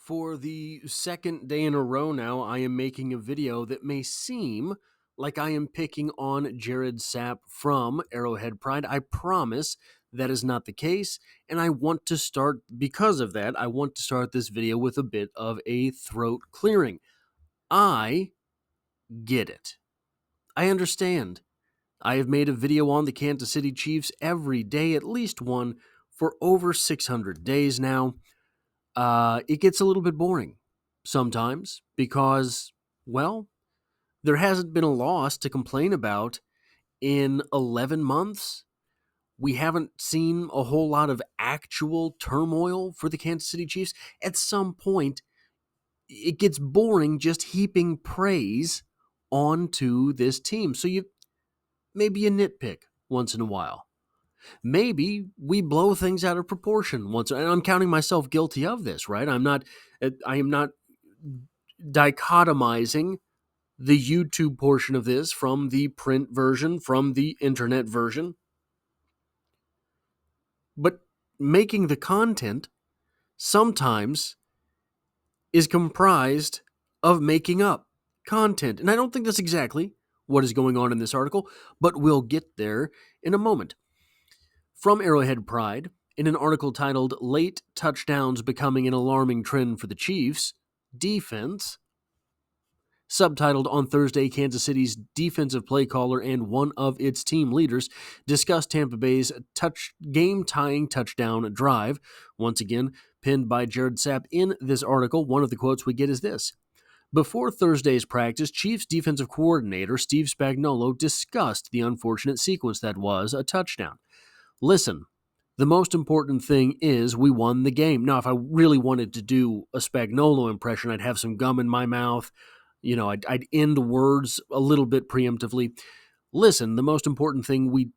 For the second day in a row now, I am making a video that may seem like I am picking on Jared Sapp from Arrowhead Pride. I promise that is not the case, and I want to start, because of that, I want to start this video with a bit of a throat clearing. I get it. I understand. I have made a video on the Kansas City Chiefs every day, at least one, for over 600 days now. It gets a little bit boring sometimes because, well, there hasn't been a loss to complain about in 11 months. We haven't seen a whole lot of actual turmoil for the Kansas City Chiefs. At some point, it gets boring just heaping praise onto this team. So maybe you nitpick once in a while. Maybe we blow things out of proportion once, and I'm counting myself guilty of this, right? I am not dichotomizing the YouTube portion of this from the print version, from the internet version. But making the content sometimes is comprised of making up content. And I don't think that's exactly what is going on in this article, but we'll get there in a moment. From Arrowhead Pride, in an article titled "Late Touchdowns Becoming an Alarming Trend for the Chiefs' Defense," subtitled on Thursday, Kansas City's defensive play caller and one of its team leaders discussed Tampa Bay's game-tying touchdown drive. Once again, pinned by Jared Sapp in this article, one of the quotes we get is this: "Before Thursday's practice, Chiefs defensive coordinator Steve Spagnuolo discussed the unfortunate sequence that was a touchdown. Listen, the most important thing is we won the game." Now, if I really wanted to do a Spagnuolo impression, I'd have some gum in my mouth. I'd end words a little bit preemptively. "Listen, the most important thing we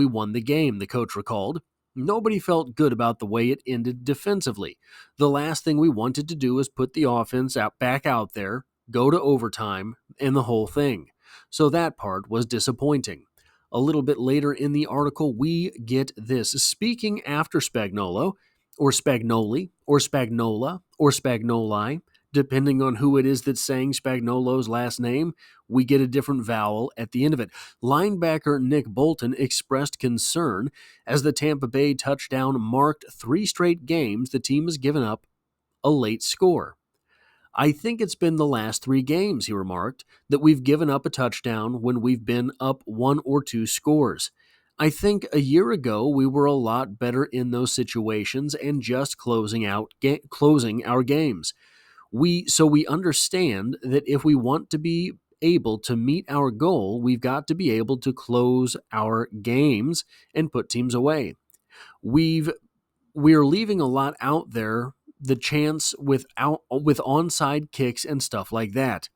won the game," the coach recalled. "Nobody felt good about the way it ended defensively. The last thing we wanted to do is put the offense back out there, go to overtime, and the whole thing. So that part was disappointing." A little bit later in the article, we get this. Speaking after Spagnuolo, or Spagnoli, or Spagnola, or Spagnoli, depending on who it is that's saying Spagnuolo's last name, we get a different vowel at the end of it. Linebacker Nick Bolton expressed concern as the Tampa Bay touchdown marked 3 straight games the team has given up a late score. "I think it's been the last 3 games," he remarked, "that we've given up a touchdown when we've been up 1 or 2 scores. I think a year ago we were a lot better in those situations and just closing our games. We understand that if we want to be able to meet our goal, we've got to be able to close our games and put teams away. We're leaving a lot out there, the chance with onside kicks and stuff like that.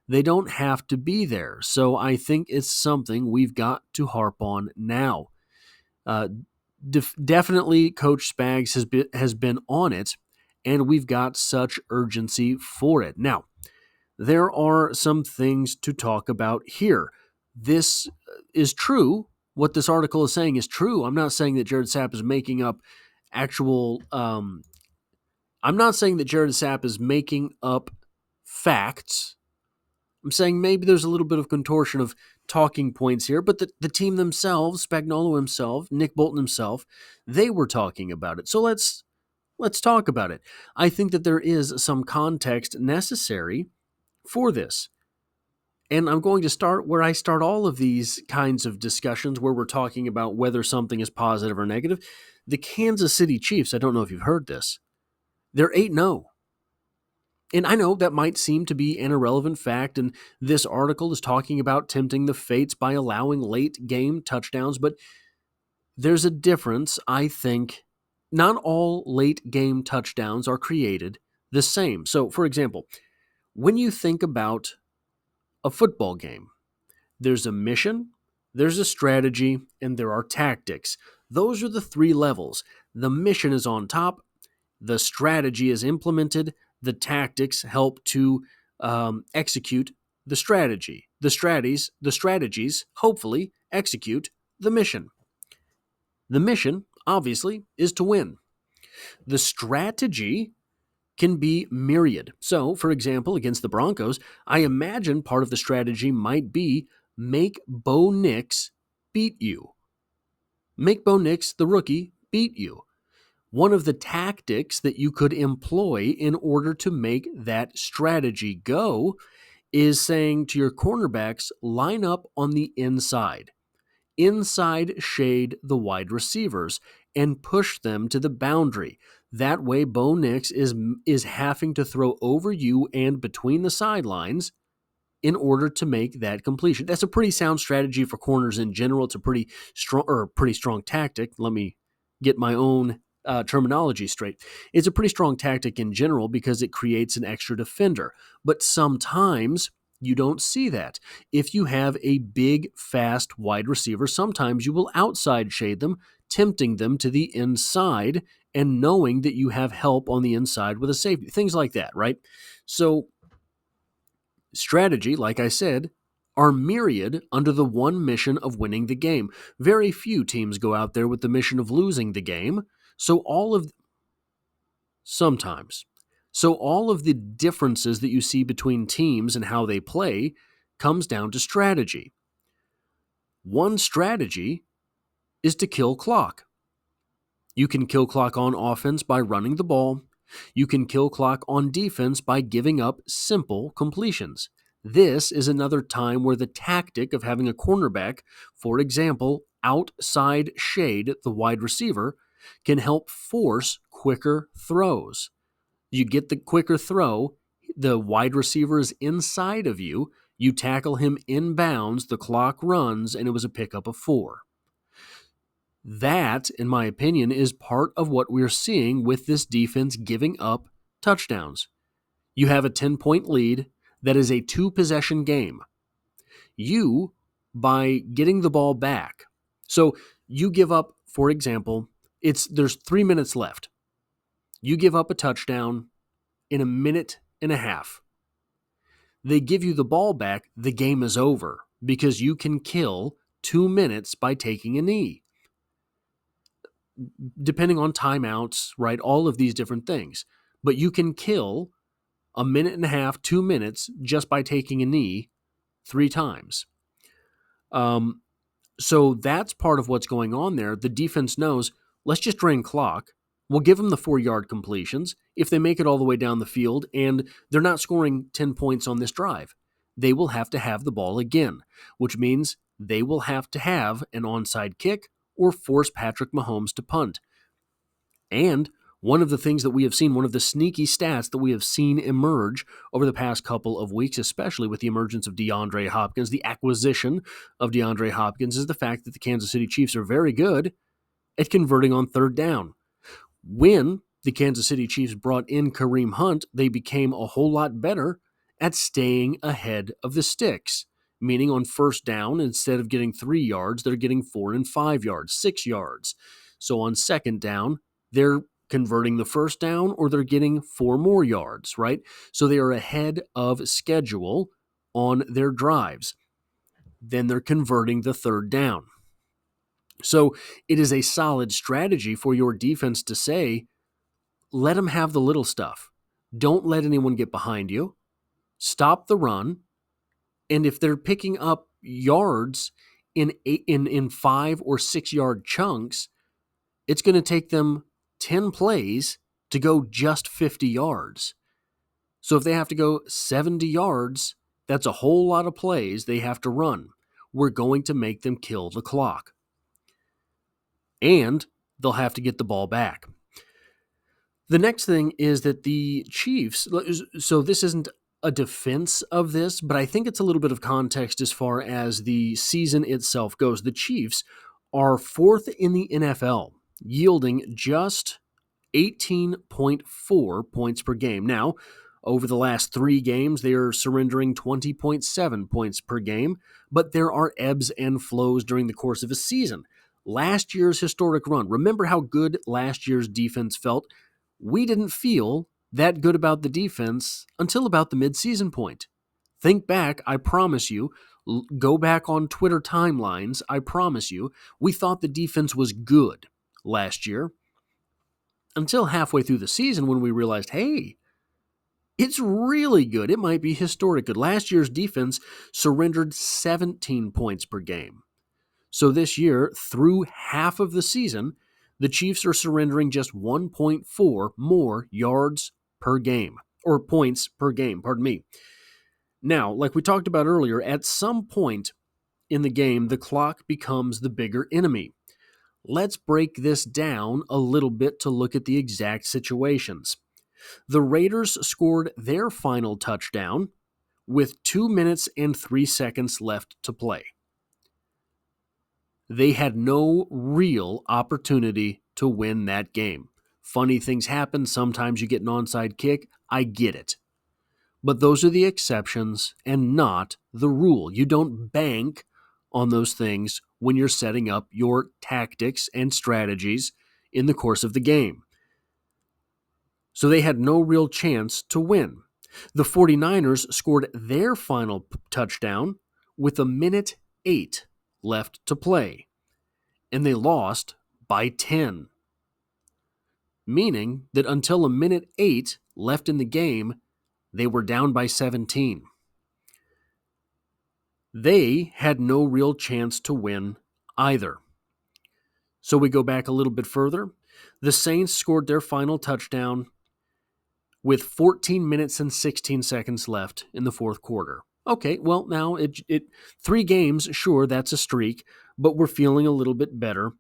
They don't have to be there, so I think it's something we've got to harp on now." Definitely, Coach Spags has been on it, and we've got such urgency for it. Now, there are some things to talk about here. This is true. What this article is saying is true. I'm not saying that Jared Sapp is making up actual... I'm not saying that Jared Sapp is making up facts. I'm saying maybe there's a little bit of contortion of talking points here, but the team themselves, Spagnuolo himself, Nick Bolton himself, they were talking about it. So let's talk about it. I think that there is some context necessary for this. And I'm going to start where I start all of these kinds of discussions where we're talking about whether something is positive or negative. The Kansas City Chiefs, I don't know if you've heard this, they're 8-0. And I know that might seem to be an irrelevant fact, and this article is talking about tempting the fates by allowing late game touchdowns, but there's a difference, I think. Not all late game touchdowns are created the same. So, for example, when you think about a football game, there's a mission, there's a strategy, and there are tactics. Those are the 3 levels. The mission is on top, the strategy is implemented, the tactics help to execute the strategy. The strategies hopefully execute the mission. The mission, obviously, is to win. The strategy can be myriad. So, for example, against the Broncos, I imagine part of the strategy might be make Bo Nix beat you. Make Bo Nix, the rookie, beat you. One of the tactics that you could employ in order to make that strategy go is saying to your cornerbacks, line up on the inside. Inside shade the wide receivers and push them to the boundary. That way, Bo Nix is having to throw over you and between the sidelines in order to make that completion. That's a pretty sound strategy for corners in general. It's a pretty strong tactic. Let me get my own terminology straight. It's a pretty strong tactic in general because it creates an extra defender. But sometimes you don't see that. If you have a big, fast wide receiver, sometimes you will outside shade them, tempting them to the inside and knowing that you have help on the inside with a safety. Things like that, right? So strategy, like I said, are myriad under the one mission of winning the game. Very few teams go out there with the mission of losing the game. Sometimes. So all of the differences that you see between teams and how they play comes down to strategy. One strategy is to kill clock. You can kill clock on offense by running the ball. You can kill clock on defense by giving up simple completions. This is another time where the tactic of having a cornerback, for example, outside shade the wide receiver, can help force quicker throws. You get the quicker throw, the wide receiver is inside of you, you tackle him inbounds, the clock runs, and it was a pickup of 4. That, in my opinion, is part of what we're seeing with this defense giving up touchdowns. You have a 10-point lead that is a 2-possession game. You, by getting the ball back, so you give up, for example, there's 3 minutes left. You give up a touchdown in a minute and a half. They give you the ball back, the game is over because you can kill 2 minutes by taking a knee. Depending on timeouts, right? All of these different things. But you can kill a minute and a half, 2 minutes just by taking a knee 3 times. So that's part of what's going on there. The defense knows, let's just drain clock. We'll give them the 4-yard completions. If they make it all the way down the field and they're not scoring 10 points on this drive, they will have to have the ball again, which means they will have to have an onside kick or force Patrick Mahomes to punt. And one of the things that we have seen, one of the sneaky stats that we have seen emerge over the past couple of weeks, especially with the emergence of DeAndre Hopkins, the acquisition of DeAndre Hopkins, is the fact that the Kansas City Chiefs are very good at converting on third down. When the Kansas City Chiefs brought in Kareem Hunt, they became a whole lot better at staying ahead of the sticks, meaning on first down, instead of getting 3 yards, they're getting 4 and 5 yards, 6 yards. So on second down, they're converting the first down or they're getting 4 more yards, right? So they are ahead of schedule on their drives. Then they're converting the third down. So it is a solid strategy for your defense to say, let them have the little stuff. Don't let anyone get behind you. Stop the run. And if they're picking up yards in 5 or 6 yard chunks, it's going to take them 10 plays to go just 50 yards. So if they have to go 70 yards, that's a whole lot of plays they have to run. We're going to make them kill the clock. And they'll have to get the ball back. The next thing is that the Chiefs, so this isn't a defense of this, but I think it's a little bit of context as far as the season itself goes. The Chiefs are 4th in the NFL, yielding just 18.4 points per game. Now, over the last 3 games, they are surrendering 20.7 points per game, but there are ebbs and flows during the course of a season. Last year's historic run, remember how good last year's defense felt? We didn't feel that good about the defense until about the midseason point. Think back, I promise you, go back on Twitter timelines, I promise you, we thought the defense was good last year until halfway through the season when we realized, hey, It's really good. It might be historic good. Last year's defense surrendered 17 points per game. So this year, through half of the season, the Chiefs are surrendering just 1.4 more yards per game, or points per game, pardon me. Now, like we talked about earlier, at some point in the game, the clock becomes the bigger enemy. Let's break this down a little bit to look at the exact situations. The Raiders scored their final touchdown with 2 minutes and 3 seconds left to play. They had no real opportunity to win that game. Funny things happen. Sometimes you get an onside kick. I get it. But those are the exceptions and not the rule. You don't bank on those things when you're setting up your tactics and strategies in the course of the game. So they had no real chance to win. The 49ers scored their final touchdown with 1:08 left to play, and they lost by 10. Meaning that until 1:08 left in the game, they were down by 17. They had no real chance to win either. So we go back a little bit further. The Saints scored their final touchdown with 14 minutes and 16 seconds left in the fourth quarter. Okay, well, now 3 games, sure, that's a streak, but we're feeling a little bit better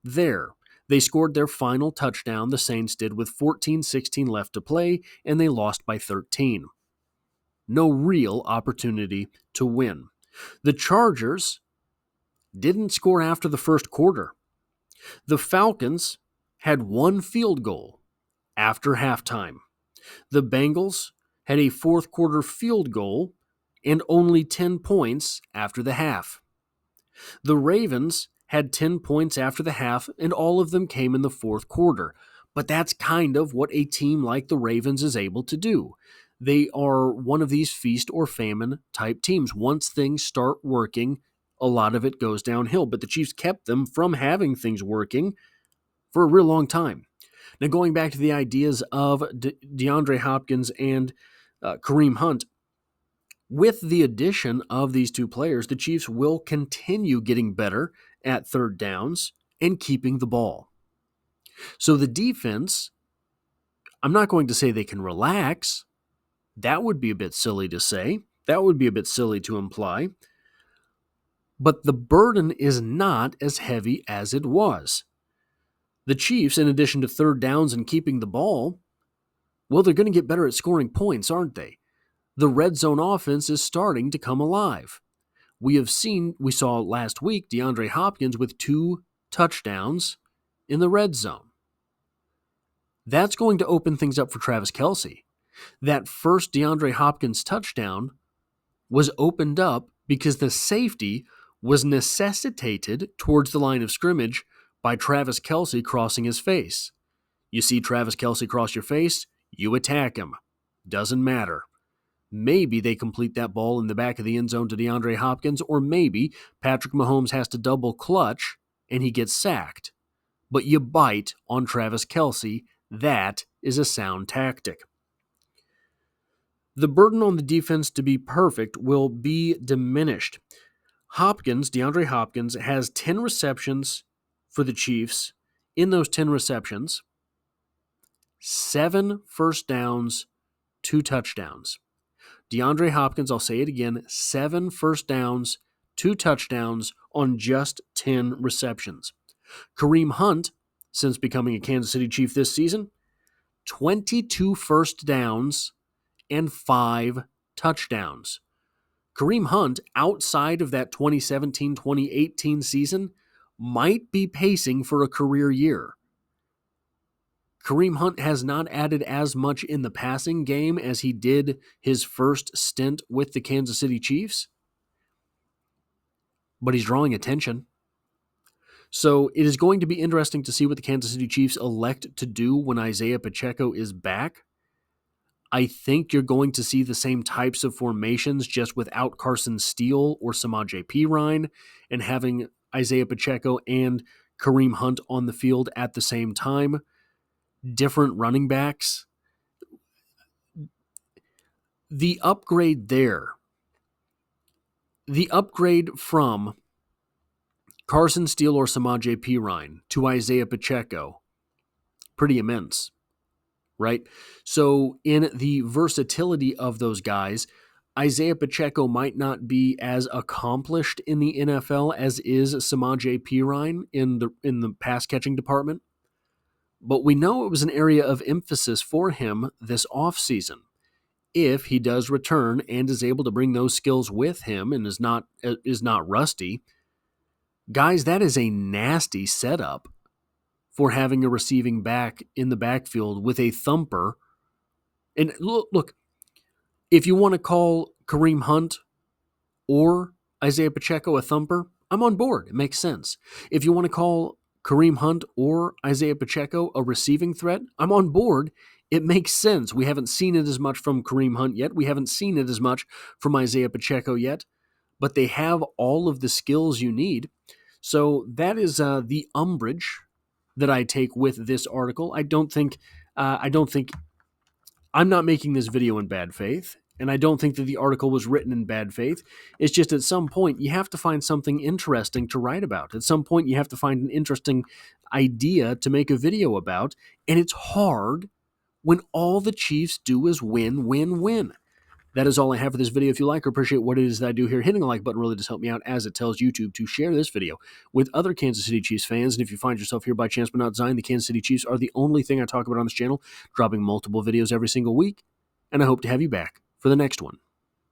there. They scored their final touchdown, the Saints did, with 14:16 left to play, and they lost by 13. No real opportunity to win. The Chargers didn't score after the first quarter. The Falcons had 1 field goal after halftime. The Bengals had a fourth quarter field goal and only 10 points after the half. The Ravens had 10 points after the half, and all of them came in the fourth quarter. But that's kind of what a team like the Ravens is able to do. They are one of these feast or famine type teams. Once things start working, a lot of it goes downhill. But the Chiefs kept them from having things working for a real long time. Now, going back to the ideas of DeAndre Hopkins and Kareem Hunt, with the addition of these 2 players, the Chiefs will continue getting better at third downs and keeping the ball. So the defense, I'm not going to say they can relax. That would be a bit silly to say. That would be a bit silly to imply. But the burden is not as heavy as it was. The Chiefs, in addition to third downs and keeping the ball, well, they're going to get better at scoring points, aren't they? The red zone offense is starting to come alive. We saw last week DeAndre Hopkins with 2 touchdowns in the red zone. That's going to open things up for Travis Kelce. That first DeAndre Hopkins touchdown was opened up because the safety was necessitated towards the line of scrimmage by Travis Kelce crossing his face. You see Travis Kelce cross your face, you attack him. Doesn't matter. Maybe they complete that ball in the back of the end zone to DeAndre Hopkins, or maybe Patrick Mahomes has to double clutch and he gets sacked. But you bite on Travis Kelce. That is a sound tactic. The burden on the defense to be perfect will be diminished. DeAndre Hopkins, has 10 receptions for the Chiefs. In those 10 receptions, 7 first downs, 2 touchdowns. DeAndre Hopkins, I'll say it again, 7 first downs, 2 touchdowns on just 10 receptions. Kareem Hunt, since becoming a Kansas City Chief this season, 22 first downs and 5 touchdowns. Kareem Hunt, outside of that 2017-2018 season, might be pacing for a career year. Kareem Hunt has not added as much in the passing game as he did his first stint with the Kansas City Chiefs, but he's drawing attention. So it is going to be interesting to see what the Kansas City Chiefs elect to do when Isaiah Pacheco is back. I think you're going to see the same types of formations just without Carson Steele or Samaje Perine, and having Isaiah Pacheco and Kareem Hunt on the field at the same time. Different running backs. the upgrade there, the upgrade from Carson Steele or Samaje Perine to Isaiah Pacheco, pretty immense, right? So in the versatility of those guys, Isaiah Pacheco might not be as accomplished in the NFL as is Samaje Perine in the pass catching department, but we know it was an area of emphasis for him this offseason. If he does return and is able to bring those skills with him and is not rusty, guys, that is a nasty setup for having a receiving back in the backfield with a thumper. And look, if you want to call Kareem Hunt or Isaiah Pacheco a thumper, I'm on board. It makes sense. If you want to call Kareem Hunt or Isaiah Pacheco a receiving threat, I'm on board. It makes sense. We haven't seen it as much from Kareem Hunt yet. We haven't seen it as much from Isaiah Pacheco yet, but they have all of the skills you need. So that is the umbrage that I take with this article. I don't think I'm not making this video in bad faith, and I don't think that the article was written in bad faith. It's just at some point you have to find something interesting to write about. At some point you have to find an interesting idea to make a video about, and it's hard when all the Chiefs do is win, win, win. That is all I have for this video. If you like or appreciate what it is that I do here, hitting the like button really does help me out, as it tells YouTube to share this video with other Kansas City Chiefs fans. And if you find yourself here by chance but not design, the Kansas City Chiefs are the only thing I talk about on this channel, dropping multiple videos every single week. And I hope to have you back for the next one.